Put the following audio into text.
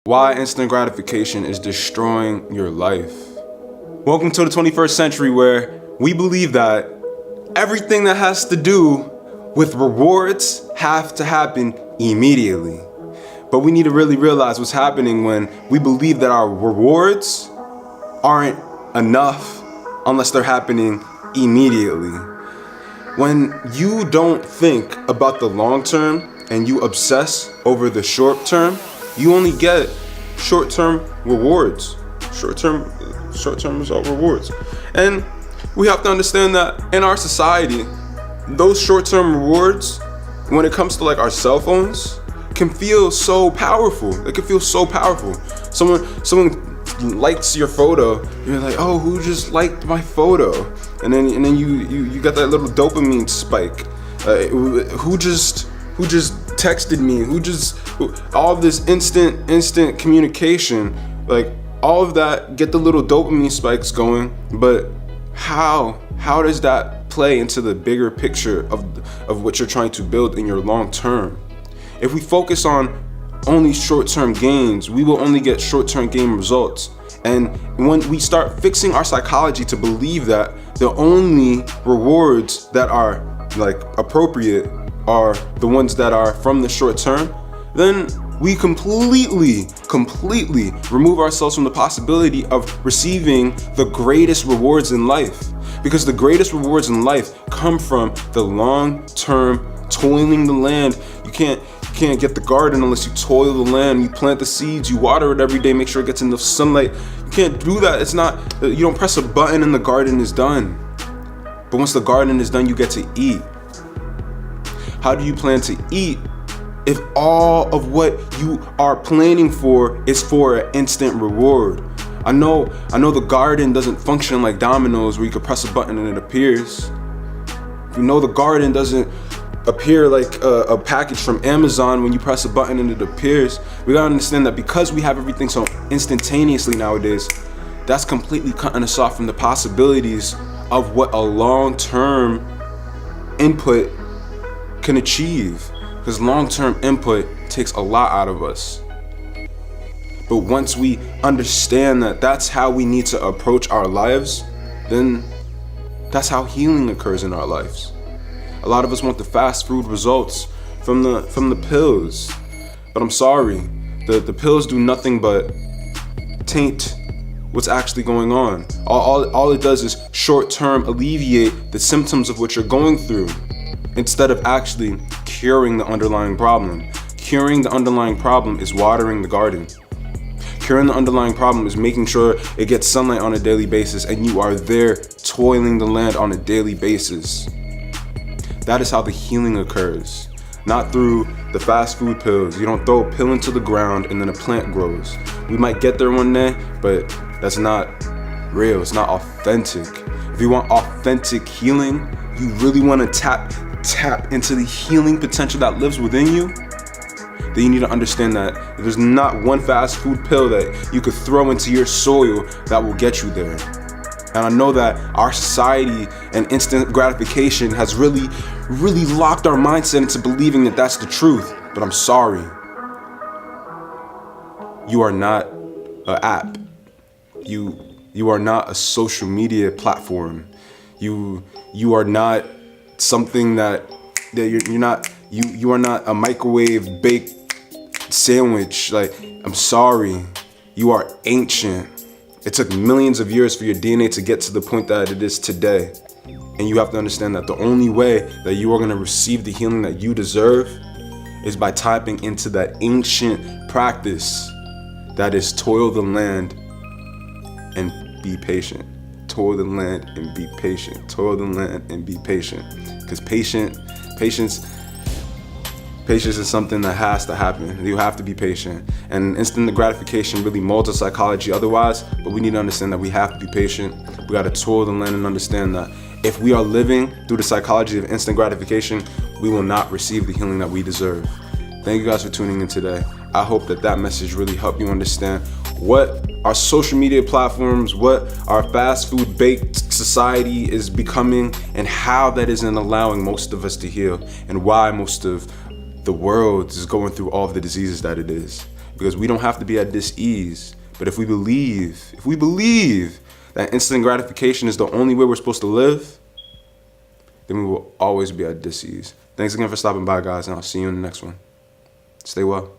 Why instant gratification is destroying your life. Welcome to the 21st century where we believe that everything that has to do with rewards have to happen immediately. But we need to really realize what's happening when we believe that our rewards aren't enough unless they're happening immediately. When you don't think about the long term and you obsess over the short term, you only get short-term rewards. Short-term result rewards. And we have to understand that in our society, those short-term rewards, when it comes to like our cell phones, can feel so powerful. It can feel so powerful. Someone likes your photo, you're like, oh, who just liked my photo? And then you got that little dopamine spike. Who just texted me? All this instant communication, like all of that, get the little dopamine spikes going. But how does that play into the bigger picture of what you're trying to build in your long term? If we focus on only short-term gains, we will only get short-term gain results. And when we start fixing our psychology to believe that the only rewards that are like appropriate are the ones that are from the short term, then we completely remove ourselves from the possibility of receiving the greatest rewards in life. Because the greatest rewards in life come from the long-term toiling the land. You can't get the garden unless you toil the land. You plant the seeds, you water it every day, make sure it gets enough sunlight. You can't do that. It's not, you don't press a button and the garden is done. But once the garden is done, you get to eat. How do you plan to eat if all of what you are planning for is for an instant reward? I know the garden doesn't function like dominoes where you can press a button and it appears. You know the garden doesn't appear like a package from Amazon when you press a button and it appears. We gotta understand that because we have everything so instantaneously nowadays, that's completely cutting us off from the possibilities of what a long-term input can achieve. Because long-term input takes a lot out of us. But once we understand that that's how we need to approach our lives, then that's how healing occurs in our lives. A lot of us want the fast food results from the pills. But I'm sorry, the pills do nothing but taint what's actually going on. All it does is short-term alleviate the symptoms of what you're going through, instead of actually curing the underlying problem. Curing the underlying problem is watering the garden. Curing the underlying problem is making sure it gets sunlight on a daily basis and you are there toiling the land on a daily basis. That is how the healing occurs, not through the fast food pills. You don't throw a pill into the ground and then a plant grows. We might get there one day, but that's not real. It's not authentic. If you want authentic healing, you really want to tap into the healing potential that lives within you, then you need to understand that there's not one fast food pill that you could throw into your soil that will get you there. And I know that our society and instant gratification has really locked our mindset into believing that that's the truth. But I'm sorry. You are not an app. You are not a social media platform. You are not something that you're not. You are not a microwave baked sandwich. Like, I'm sorry. You are ancient. It took millions of years for your DNA to get to the point that it is today. And you have to understand that the only way that you are going to receive the healing that you deserve is by tapping into that ancient practice that is toil the land and be patient. Toil the land and be patient. Toil the land and be patient. Because patience is something that has to happen. You have to be patient. And instant gratification really molds our psychology otherwise, but we need to understand that we have to be patient. We got to toil the land and understand that if we are living through the psychology of instant gratification, we will not receive the healing that we deserve. Thank you guys for tuning in today. I hope that message really helped you understand what our social media platforms, what our fast food baked society is becoming, and how that isn't allowing most of us to heal, and why most of the world is going through all of the diseases that it is. because we don't have to be at dis-ease. But if we believe that instant gratification is the only way we're supposed to live, then we will always be at dis-ease. Thanks again for stopping by, guys, and I'll see you in the next one. Stay well.